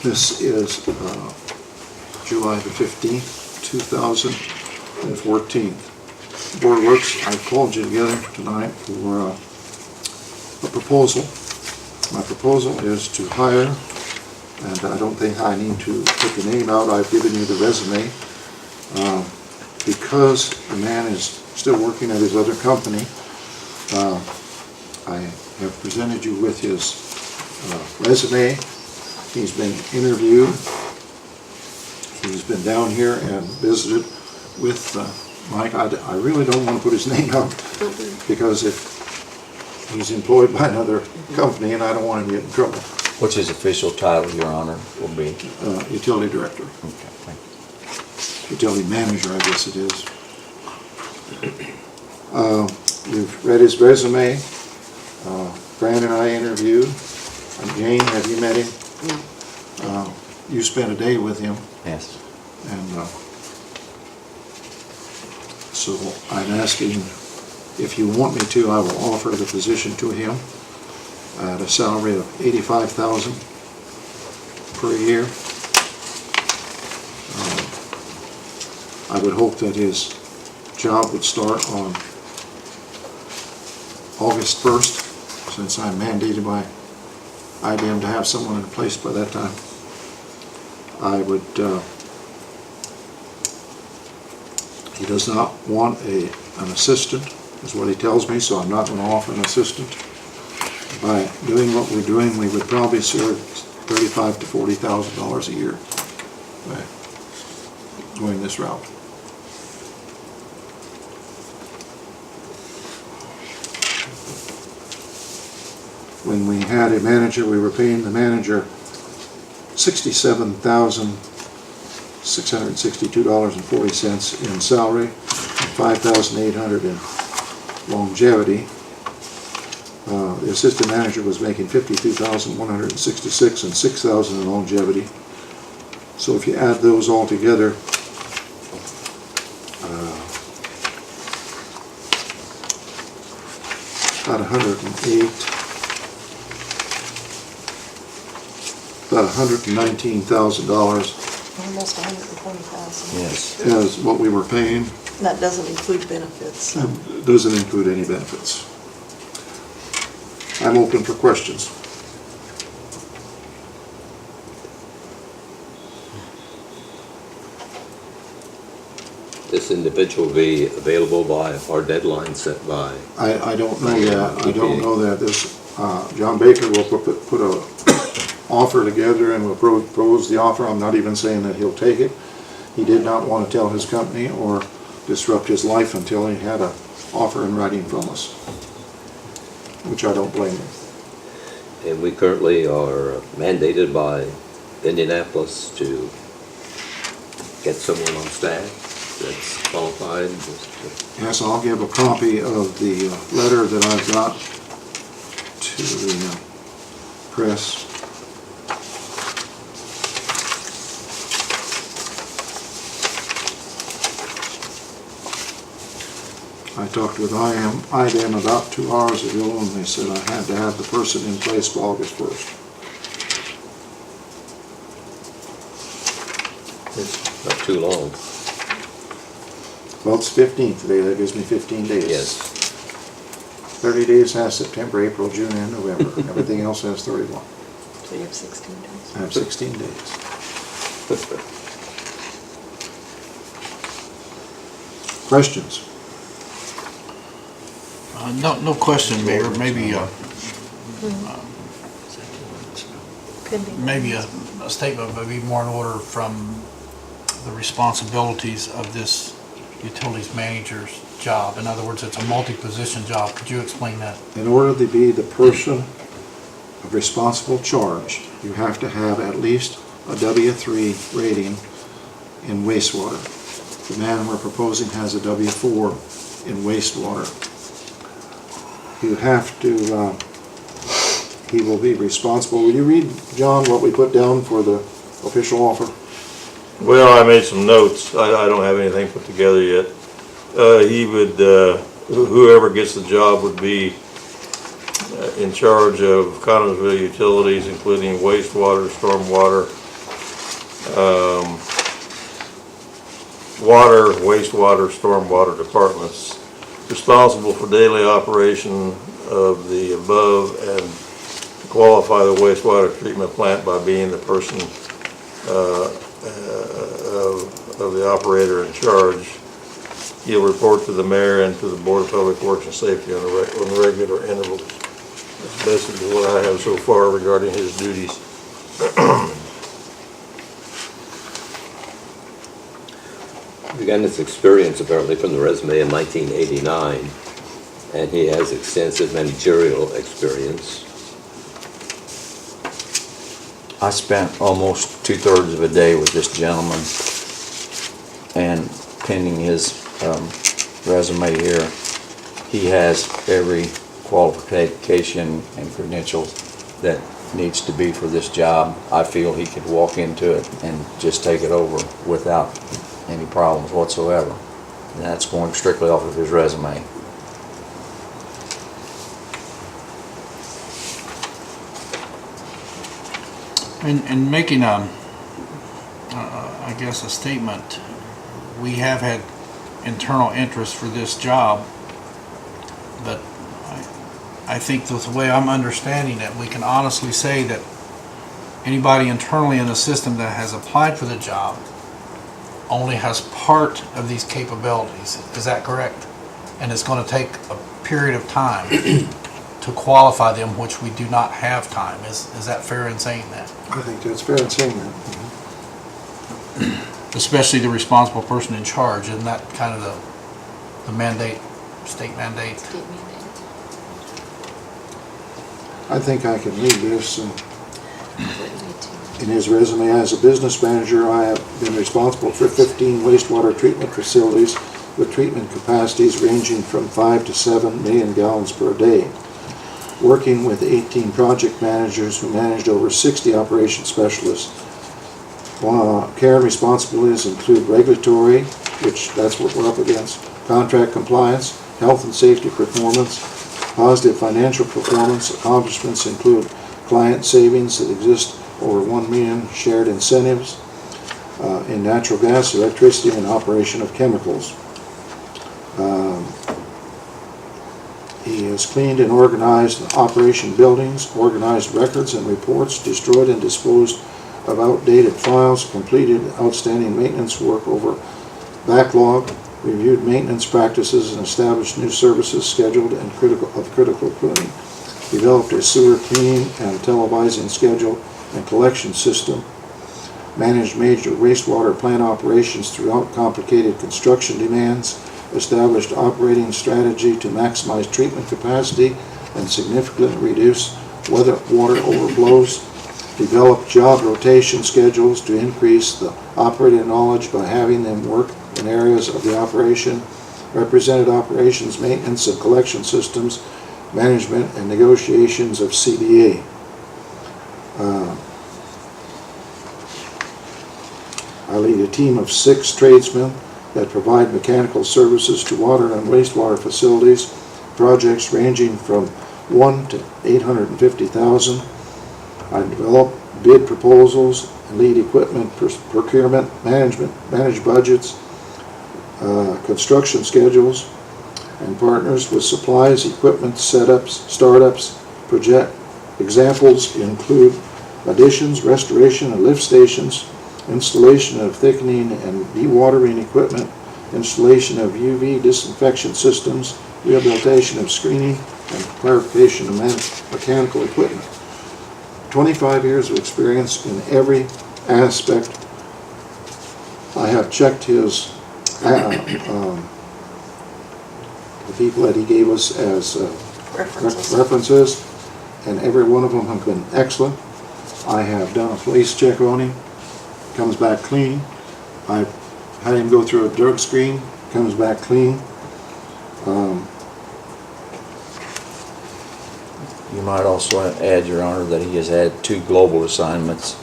This is July the 15th, 2014. Board Works, I called you together tonight for a proposal. My proposal is to hire, and I don't think I need to put the name out, I've given you the resume. Because the man is still working at his other company, I have presented you with his resume. He's been interviewed. He's been down here and visited with Mike. I really don't want to put his name out because if he's employed by another company and I don't want him to get in trouble. What's his official title, Your Honor, will be? Utility Director. Okay, thank you. Utility Manager, I guess it is. You've read his resume. Fran and I interviewed. Jane, have you met him? No. You spent a day with him, Yes. and so I'm asking if you want me to, I will offer the position to him at a salary of $85,000 per year. I would hope that his job would start on August 1st, since I'm mandated by IBM to have someone in place by that time. I would, he does not want an assistant, is what he tells me, so I'm not going to offer an assistant. By doing what we're doing, we would probably serve $35,000 to $40,000 a year by going this route. When we had a manager, we were paying the manager $67,662.40 in salary, and $5,800 in longevity. The assistant manager was making $52,166 and $6,000 in longevity. So if you add those all together, about $119,000 Almost 120,000. Yes. is what we were paying. That doesn't include benefits. Doesn't include any benefits. I'm open for questions. This individual will be available by our deadline set by. I don't know that. I don't know that. This John Baker will put a offer together and will propose the offer. I'm not even saying that he'll take it. He did not want to tell his company or disrupt his life until he had an offer in writing from us, which I don't blame him. And we currently are mandated by Indianapolis to get someone on staff that's qualified. Yes, I'll give a copy of the letter that I've got to the press. I talked with IBM about 2 hours ago, and they said I had to have the person in place by August 1st. It's not too long. Well, it's 15th today, that gives me 15 days. Yes. 30 days has September, April, June, and November. Everything else has 31. So you have 16 days. I have 16 days. Questions? No question, Mayor. Maybe Could be. maybe a statement would be more in order from the responsibilities of this utilities manager's job. In other words, it's a multi-position job. Could you explain that? In order to be the person of responsible charge, you have to have at least a W3 rating in wastewater. The man we're proposing has a W4 in wastewater. You have to, he will be responsible. Will you read, John, what we put down for the official offer? Well, I made some notes. I don't have anything put together yet. He would, whoever gets the job would be in charge of Connersville utilities, including wastewater, stormwater, water, wastewater, stormwater departments responsible for daily operation of the above and to qualify the wastewater treatment plant by being the person of the operator in charge. He'll report to the mayor and to the Board of Public Works and Safety on regular intervals. That's basically what I have so far regarding his duties. Began his experience apparently from the resume in 1989, and he has extensive managerial experience. I spent almost 2/3 of a day with this gentleman, and pending his resume here, he has every qualification and credentials that needs to be for this job. I feel he could walk into it and just take it over without any problems whatsoever. And that's going strictly off of his resume. In making I guess a statement, we have had internal interest for this job, but I think the way I'm understanding it, we can honestly say that anybody internally in the system that has applied for the job only has part of these capabilities. Is that correct? And it's going to take a period of time to qualify them, which we do not have time. Is that fair in saying that? I think that's fair in saying that. Especially the responsible person in charge, isn't that kind of the mandate, state mandate? State mandate. I think I can read this. But we need to. In his resume, as a business manager, I have been responsible for 15 wastewater treatment facilities with treatment capacities ranging from 5 to 7 million gallons per day. Working with 18 project managers who managed over 60 operation specialists. Care and responsibilities include regulatory, which that's what we're up against, contract compliance, health and safety performance, positive financial performance. Accomplishments include client savings that exist over 1 million, shared incentives in natural gas, electricity, and operation of chemicals. He has cleaned and organized operation buildings, organized records and reports, destroyed and disposed of outdated files, completed outstanding maintenance work over backlog, reviewed maintenance practices and established new services scheduled and critical cleaning, developed a sewer cleaning and televising schedule and collection system, managed major wastewater plant operations throughout complicated construction demands, established operating strategy to maximize treatment capacity and significantly reduce water overflows, developed job rotation schedules to increase the operating knowledge by having them work in areas of the operation, represented operations, maintenance and collection systems, management and negotiations of CBA. I lead a team of 6 tradesmen that provide mechanical services to water and wastewater facilities, projects ranging from 1 to 850,000. I develop bid proposals and lead equipment procurement, manage budgets, construction schedules, and partners with supplies, equipment, setups, startups, project. Examples include additions, restoration of lift stations, installation of thickening and dewatering equipment, installation of UV disinfection systems, rehabilitation of screening, and clarification of mechanical equipment. 25 years of experience in every aspect. I have checked his the people that he gave us as references, and every one of them have been excellent. I have done a police check on him, comes back clean. I've had him go through a drug screen, comes back clean. You might also add, Your Honor, that he has had 2 global assignments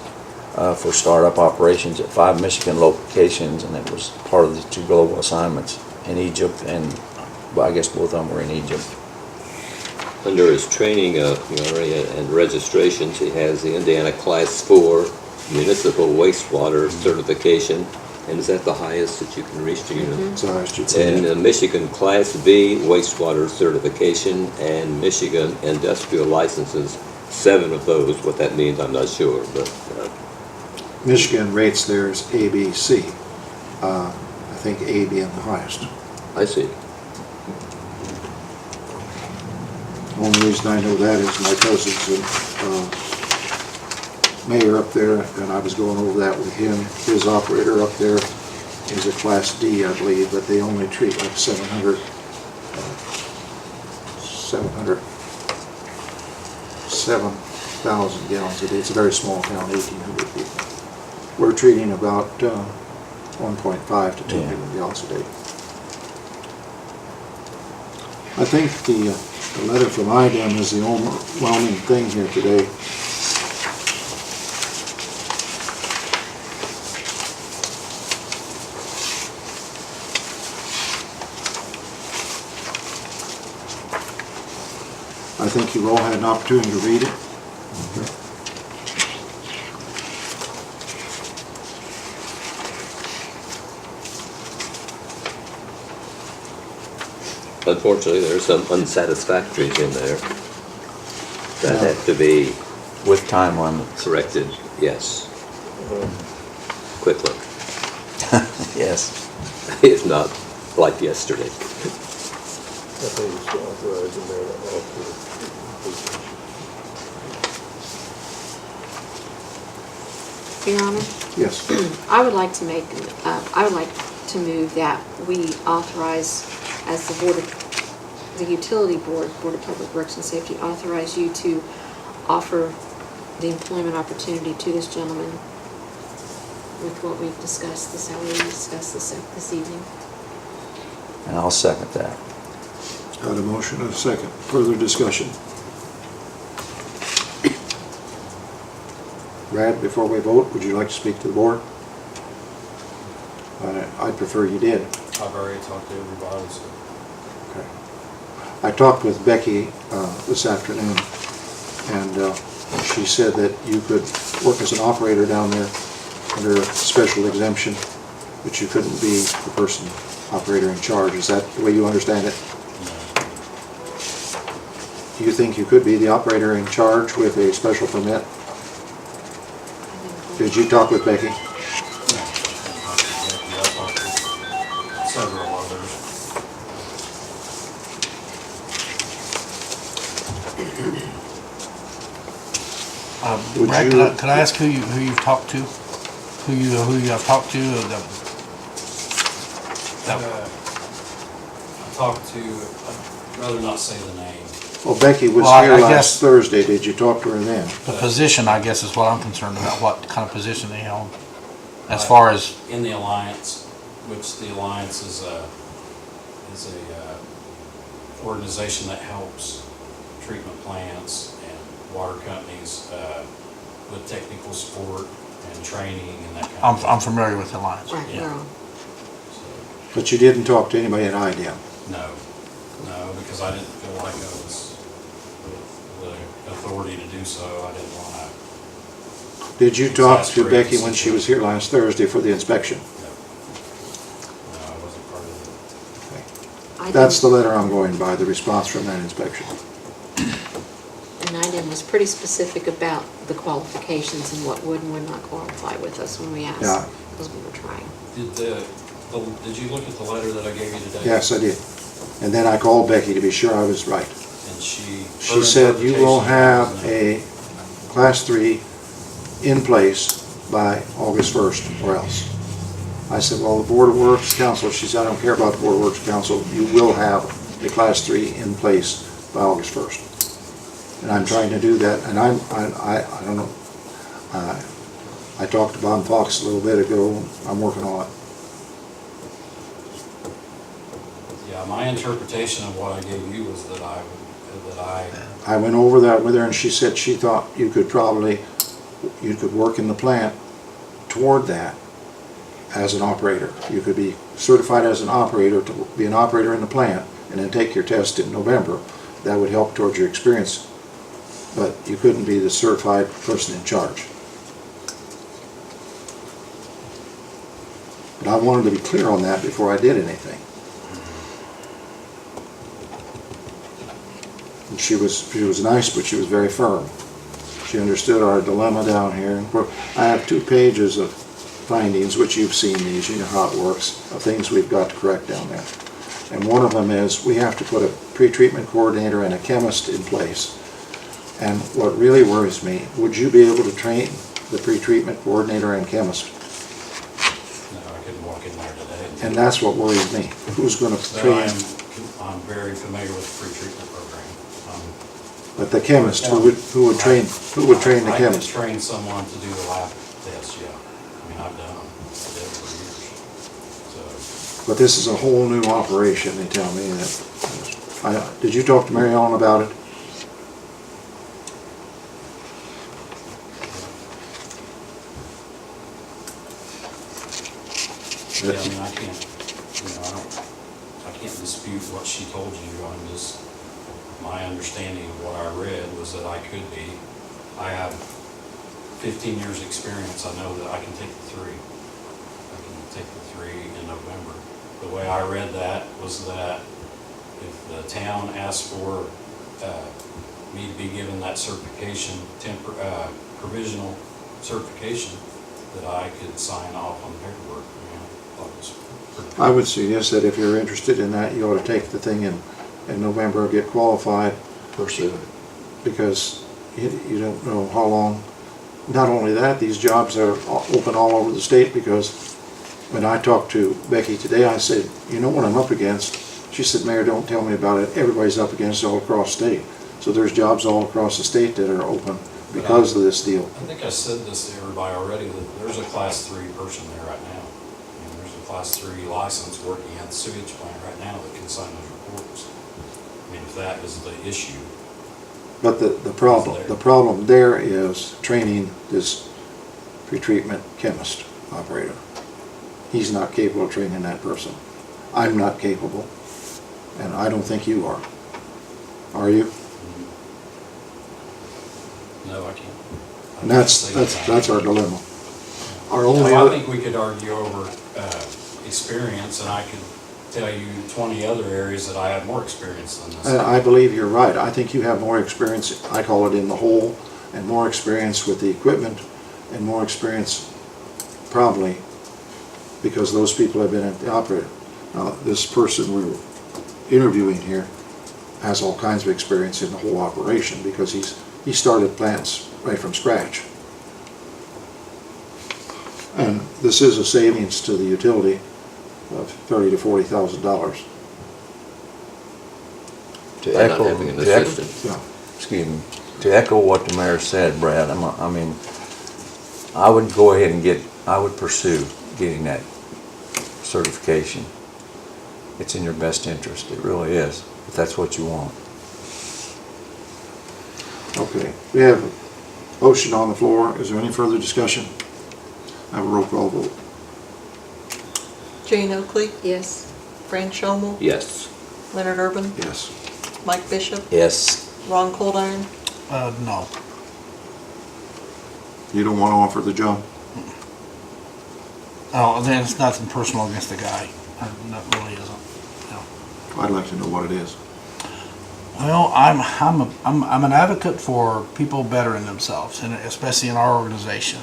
for startup operations at 5 Michigan locations, and it was part of the 2 global assignments in Egypt, and well, I guess both of them were in Egypt. Under his training and registrations, he has the Indiana Class 4 municipal wastewater certification, and is that the highest that you can reach, do you know? So I should say And that. Michigan Class B wastewater certification and Michigan industrial licenses, 7 of those. What that means, I'm not sure, but Michigan rates theirs A, B, C. I think A being the highest. I see. The only reason I know that is my cousin's mayor up there, and I was going over that with him. His operator up there is a Class D, I believe, but they only treat like 7,000 gallons a day. It's a very small town, 1,800 people. We're treating about 1.5 to 2 Yeah. million gallons a day. I think the letter from IDEM is the overwhelming thing here today. I think you've all had an opportunity to read it. Unfortunately, there's some unsatisfactories in there that have to be With time limits. corrected, yes. Quickly, Yes. if not like yesterday. I think it's authorized the mayor to offer. Your Honor, Yes. I would like to make, I would like to move that we authorize, as the Board of, the Utility Board, Board of Public Works and Safety, authorize you to offer the employment opportunity to this gentleman with what we've discussed, the salary we discussed this evening. And I'll second that. Got a motion and a second. Further discussion. Brad, before we vote, would you like to speak to the board? I'd prefer you did. I've already talked to everybody, so. Okay. I talked with Becky this afternoon, and she said that you could work as an operator down there under a special exemption, but you couldn't be the person operator in charge. Is that the way you understand it? Do you think you could be the operator in charge with a special permit? Did you talk with Becky? Several others. Would Brad, you- could I ask who you've talked to? Who you have talked to? I talked to, I'd rather not say the name. Well, Becky was Well, I here guess- last Thursday. Did you talk to her then? The position, I guess, is what I'm concerned about, what kind of position they held. As far as, In the Alliance, which the Alliance is a organization that helps treatment plants and water companies with technical support and training and that kind of thing. I'm familiar with the Alliance. Right, Yeah. we're on. So, But you didn't talk to anybody at IDEM? no, because I didn't feel like I was with the authority to do so. I didn't want to, Did you talk to Exasperate Becky the when she was here last Thursday for the inspection? no, I wasn't part of it. I That's the didn't- letter I'm going by, the response from that inspection. And IDEM was pretty specific about the qualifications and what would and would not qualify with us when we asked, Yeah. because we were trying. Did you look at the letter that I gave you today? Yes, I did. And then I called Becky to be sure I was right. And she. She said you will have a Class 3 in place by August 1st or else. I said, well, the Board of Works Council, she said, I don't care about the Board of Works Council, you will have a Class 3 in place by August 1st. And I'm trying to do that, and I don't know, I talked to Bob Fox a little bit ago, I'm working on it. Yeah, my interpretation of what I gave you was that I went over that with her, and she said she thought you could work in the plant toward that as an operator. You could be certified as an operator, to be an operator in the plant, and then take your test in November. That would help towards your experience, but you couldn't be the certified person in charge. But I wanted to be clear on that before I did anything. And she was nice, but she was very firm. She understood our dilemma down here. I have 2 pages of findings, which you've seen these, you know how it works, of things we've got to correct down there. And one of them is we have to put a pre-treatment coordinator and a chemist in place. And what really worries me, would you be able to train the pre-treatment coordinator and chemist? No, I couldn't walk in there today. And that's what worries me. Who's going to But train? I'm very familiar with the pre-treatment program. But the chemist, who would train the I chemist? could train someone to do the lab tests, yeah. I mean, I've done them, I did for years. So, But this is a whole new operation, they tell me. That. Did you talk to Mary Ellen about it? yeah, I mean, I can't, I can't dispute what she told you. I'm just, my understanding of what I read was that I could be. I have 15 years' experience. I know that I can take the 3. I can take the 3 in November. The way I read that was that if the town asked for me to be given that certification, provisional certification, that I could sign off on the paperwork. I thought it was pretty cool. I would suggest that if you're interested in that, you ought to take the thing in November, get qualified, Pursue it. because you don't know how long. Not only that, these jobs are open all over the state, because when I talked to Becky today, I said, you know what I'm up against? She said, Mayor, don't tell me about it. Everybody's up against it all across the state. So there's jobs all across the state that are open because of this deal. I think I said this to everybody already, that there's a class 3 person there right now. I mean, there's a class 3 license working at the sewage plant right now that can sign those reports. I mean, if that is the issue. But the problem there is training this pretreatment chemist operator. He's not capable of training that person. I'm not capable, and I don't think you are. Are you? No, I can't. And that's our dilemma. Our only No, I other, think we could argue over experience, and I could tell you 20 other areas that I have more experience than this. and I believe you're right. I think you have more experience, I call it in the hole, and more experience with the equipment, and more experience probably because those people have been at the operator. Now, this person we're interviewing here has all kinds of experience in the whole operation because he started plants right from scratch. And this is a savings to the utility of $30,000 to $40,000. To By not echo, having an to echo, assistant. Yeah. excuse me, to echo what the mayor said, Brad, I mean, I would go ahead and I would pursue getting that certification. It's in your best interest, it really is, if that's what you want. Okay, we have a motion on the floor. Is there any further discussion? I have a roll call vote. Jane Oakley, Yes. Fran Schomel, Yes. Leonard Urban, Yes. Mike Bishop, Yes. Ron Coldiron, No. You don't want to offer the job? Oh, then it's nothing personal against the guy. That really isn't. No. I'd like to know what it is. Well, I'm an advocate for people bettering themselves, and especially in our organization.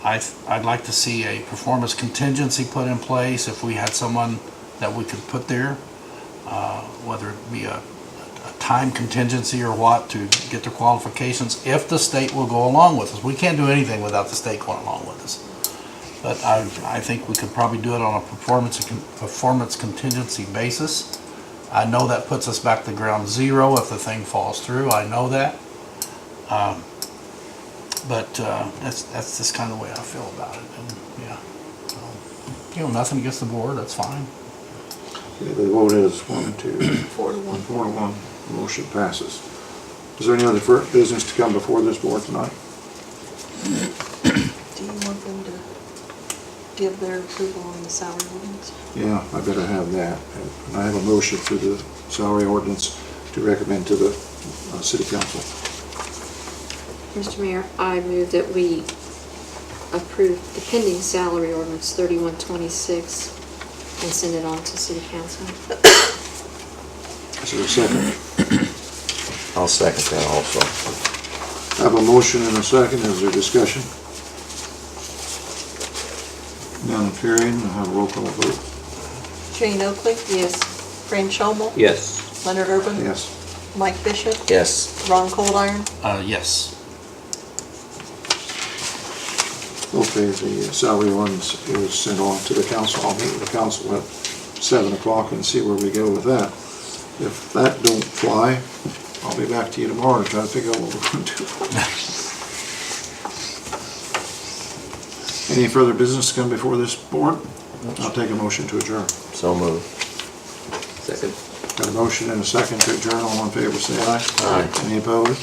I'd like to see a performance contingency put in place if we had someone that we could put there, whether it be a time contingency or what, to get their qualifications, if the state will go along with us. We can't do anything without the state going along with us. But I think we could probably do it on a performance contingency basis. I know that puts us back to ground zero if the thing falls through. I know that. But that's just kind of the way I feel about it. And yeah, so, nothing against the board. That's fine. Okay, the vote is 1, 2, 4 to 1. 4 to 1. Motion passes. Is there any other business to come before this board tonight? Do you want them to give their approval on the salary ordinance? Yeah, I better have that. And I have a motion for the salary ordinance to recommend to the city council. Mr. Mayor, I move that we approve the pending salary ordinance 3126 and send it on to city council. Is there a second? I'll second that also. I have a motion and a second. Is there discussion? None appearing. I'll have a roll call vote. Jane Oakley, Yes. Fran Schomel, Yes. Leonard Urban, Yes. Mike Bishop, Yes. Ron Coldiron. Yes. Okay, the salary ordinance is sent on to the council. I'll meet with the council at 7 o'clock and see where we go with that. If that don't fly, I'll be back to you tomorrow to try to figure out what we're going to do. Any further business to come before this board? I'll take a motion to adjourn. So moved. Second. Got a motion and a second to adjourn. All in favor, say aye. Aye. Any opposed?